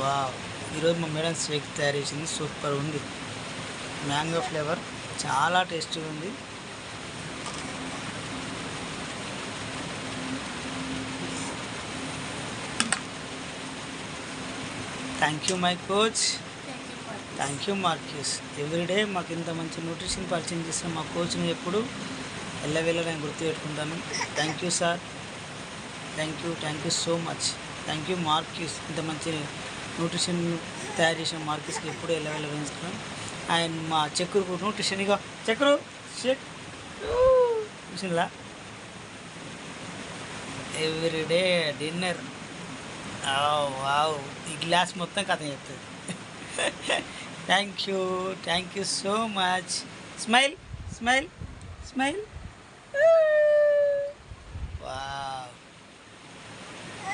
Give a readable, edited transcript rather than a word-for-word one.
Wow! ఈరోజు మా madam Sheikh తయారు చేసింది. సూపర్ ఉంది. మ్యాంగో ఫ్లేవర్ చాలా టేస్టీగా ఉంది. Thank you my coach. Thank you Marques. Everyday మాకు ఇంత మంచి న్యూట్రిషన్ పరిచయం చేసిన మా కోచ్ని ఎప్పుడు ఎల్లవేళ నేను గుర్తుపెట్టుకుంటాను. Thank you sir. Thank you so much. Thank you Marques. ఇంత మంచి న్యూట్రిషన్ తయారు చేసిన మార్క్యూస్కి ఎప్పుడు ఎల్లవేళ వేస్తున్నాను. అండ్ మా చక్రుకు న్యూట్రిషన్ ఇక చక్రు షేక్ చూసిందా ఎవ్రీడే డిన్నర్. వావ్! ఈ గ్లాస్ మొత్తం కథ చెప్తుంది. Thank you so much. Smile smile smile.